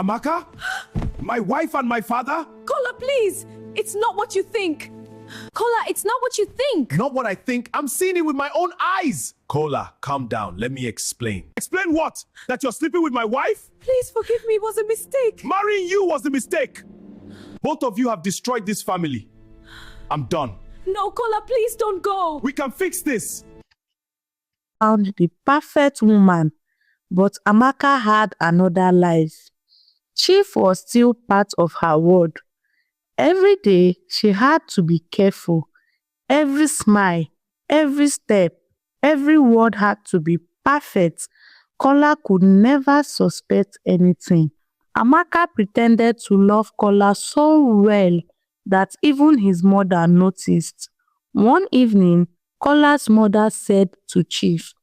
Amaka? My wife and my father? Kola, please. It's not what you think. Kola, it's not what you think. Not what I think. I'm seeing it with my own eyes. Kola, calm down. Let me explain. Explain what? That you're sleeping with my wife? Please forgive me. It was a mistake. Marrying you was the mistake. Both of you have destroyed this family. I'm done. No, Kola, please don't go. We can fix this. Found the perfect woman, but Amaka had another life. Chief was still part of her world. Every day, she had to be careful. Every smile, every step, every word had to be perfect. Kola could never suspect anything. Amaka pretended to love Kola so well that even his mother noticed. One evening, Kola's mother said to Chief,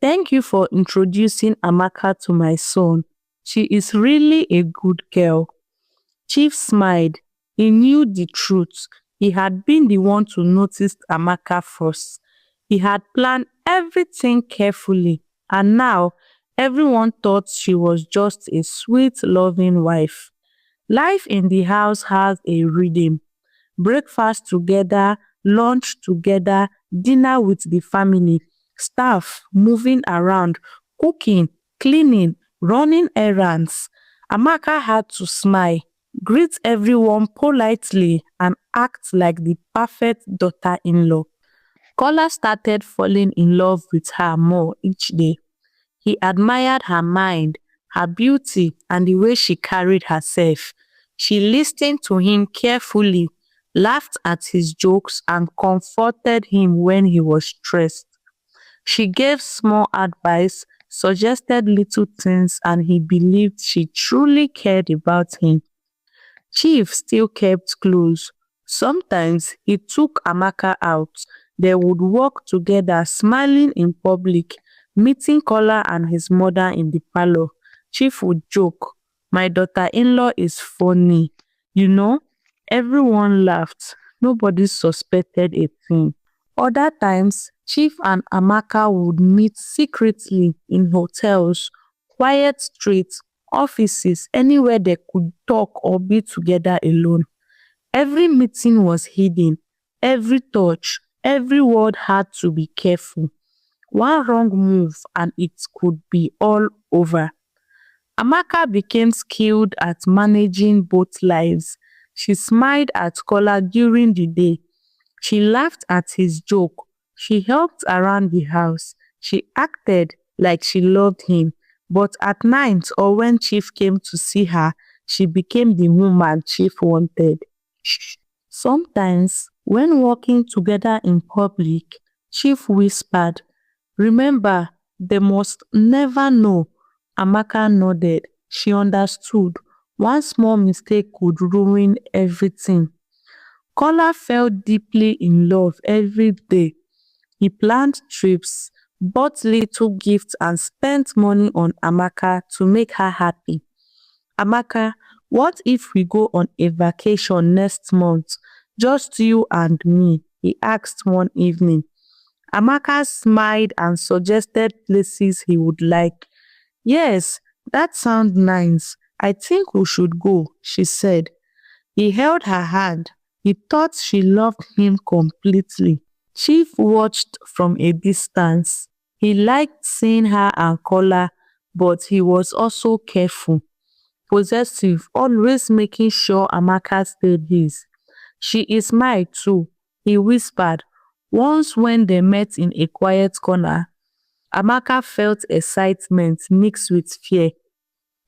"Thank you for introducing Amaka to my son. She is really a good girl." Chief smiled. He knew the truth. He had been the one to notice Amaka first. He had planned everything carefully, and now everyone thought she was just a sweet, loving wife. Life in the house has a rhythm. Breakfast together, lunch together, dinner with the family, staff moving around, cooking, cleaning, running errands. Amaka had to smile, greet everyone politely, and act like the perfect daughter-in-law. Kola started falling in love with her more each day. He admired her mind, her beauty, and the way she carried herself. She listened to him carefully, laughed at his jokes, and comforted him when he was stressed. She gave small advice, suggested little things, and he believed she truly cared about him. Chief still kept close. Sometimes he took Amaka out. They would walk together, smiling in public, meeting Kola and his mother in the parlor. Chief would joke, "My daughter-in-law is funny." You know, everyone laughed. Nobody suspected a thing. Other times, Chief and Amaka would meet secretly in hotels, quiet streets, offices, anywhere they could talk or be together alone. Every meeting was hidden. Every touch, every word had to be careful. One wrong move and it could be all over. Amaka became skilled at managing both lives. She smiled at Kola during the day. She laughed at his joke. She helped around the house. She acted like she loved him. But at night or when Chief came to see her, she became the woman Chief wanted. Sometimes, when walking together in public, Chief whispered, "Remember, they must never know." Amaka nodded. She understood. One small mistake could ruin everything. Kola fell deeply in love every day. He planned trips, bought little gifts, and spent money on Amaka to make her happy. "Amaka, what if we go on a vacation next month? Just you and me," he asked one evening. Amaka smiled and suggested places he would like. "Yes, that sounds nice. I think we should go," she said. He held her hand. He thought she loved him completely. Chief watched from a distance. He liked seeing her and Kola, but he was also careful, possessive, always making sure Amaka stayed his. "She is mine too," he whispered. Once when they met in a quiet corner, Amaka felt excitement mixed with fear.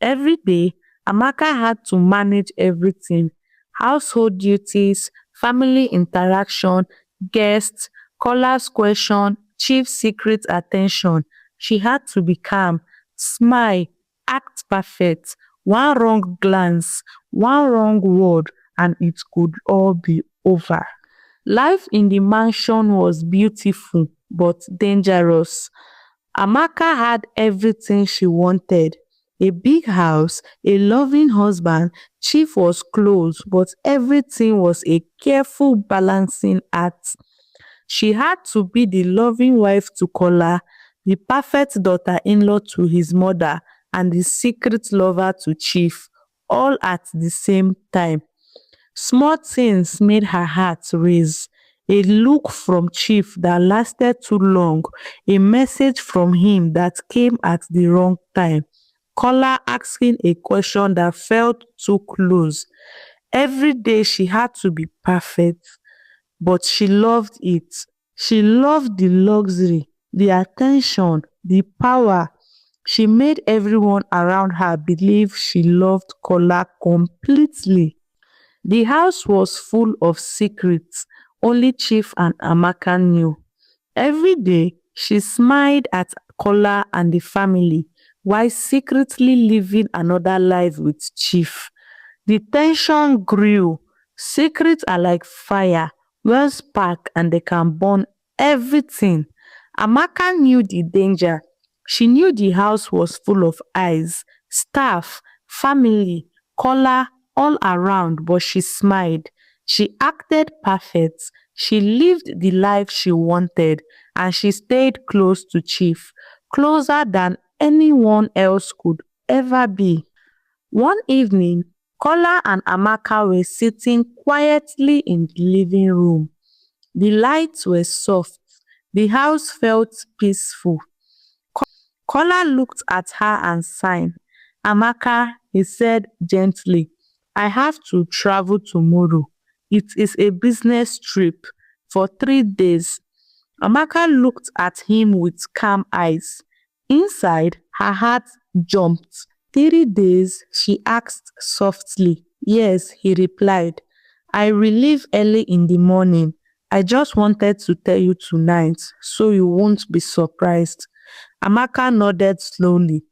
Every day, Amaka had to manage everything: household duties, family interaction, guests, Kola's question, Chief's secret attention. She had to be calm, smile, act perfect. One wrong glance, one wrong word, and it could all be over. Life in the mansion was beautiful but dangerous. Amaka had everything she wanted: a big house, a loving husband. Chief was close, but everything was a careful balancing act. She had to be the loving wife to Kola, the perfect daughter-in-law to his mother, and the secret lover to Chief, all at the same time. Small things made her heart race. A look from Chief that lasted too long, a message from him that came at the wrong time. Caller asking a question that felt too close. Every day she had to be perfect, but she loved it. She loved the luxury, the attention, the power. She made everyone around her believe she loved Kola completely. The house was full of secrets only Chief and Amaka knew. Every day, she smiled at Kola and the family while secretly living another life with Chief. The tension grew. Secrets are like fire, well spark and they can burn everything. Amaka knew the danger. She knew the house was full of eyes, staff, family, Kola, all around, but she smiled. She acted perfect. She lived the life she wanted, and she stayed close to Chief, closer than anyone else could ever be. One evening, Kola and Amaka were sitting quietly in the living room. The lights were soft. The house felt peaceful. Kola looked at her and sighed. Amaka, he said gently, I have to travel tomorrow. It is a business trip for 3 days. Amaka looked at him with calm eyes. Inside, her heart jumped. 3 days, she asked softly. Yes, he replied. I will leave early in the morning. I just wanted to tell you tonight so you won't be surprised. Amaka nodded slowly.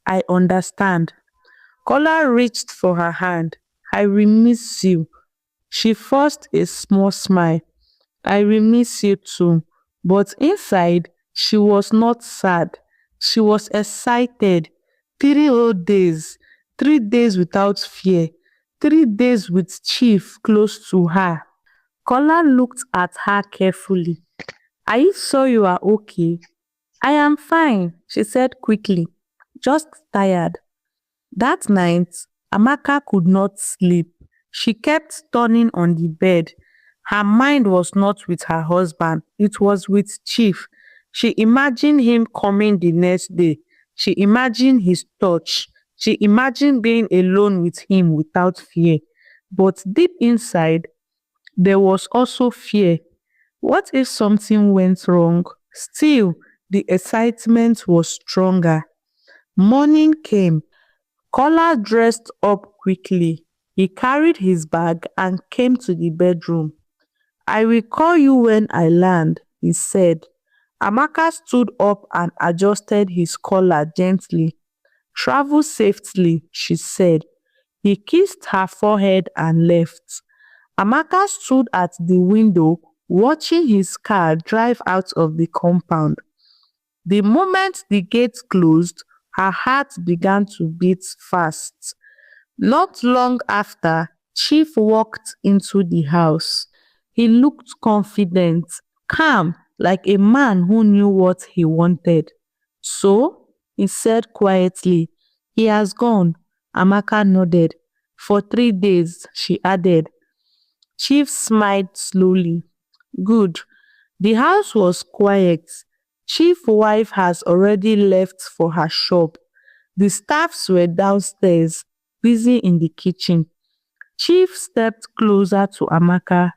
I understand. Kola reached for her hand. I will miss you. She forced a small smile. I will miss you too. But inside, she was not sad. She was excited. 3 whole days. 3 days without fear. 3 days with Chief close to her. Kola looked at her carefully. Are you sure you are okay? I am fine, she said quickly. Just tired. That night, Amaka could not sleep. She kept turning on the bed. Her mind was not with her husband, it was with Chief. She imagined him coming the next day. She imagined his touch. She imagined being alone with him without fear. But deep inside, there was also fear. What if something went wrong? Still, the excitement was stronger. Morning came. Kola dressed up quickly. He carried his bag and came to the bedroom. I will call you when I land, he said. Amaka stood up and adjusted his collar gently. Travel safely, she said. He kissed her forehead and left. Amaka stood at the window watching his car drive out of the compound. The moment the gate closed, her heart began to beat fast. Not long after, Chief walked into the house. He looked confident, calm, like a man who knew what he wanted. So, he said quietly, he has gone. Amaka nodded. For 3 days, she added. Chief smiled slowly. Good. The house was quiet. Chief wife has already left for her shop. The staffs were downstairs, busy in the kitchen. Chief stepped closer to Amaka.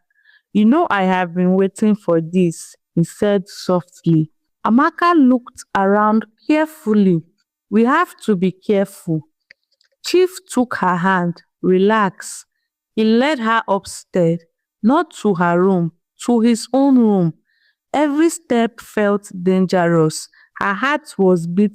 You know I have been waiting for this, he said softly. Amaka looked around carefully. We have to be careful. Chief took her hand. Relax. He led her upstairs, not to her room, to his own room. Every step felt dangerous. Her heart was beating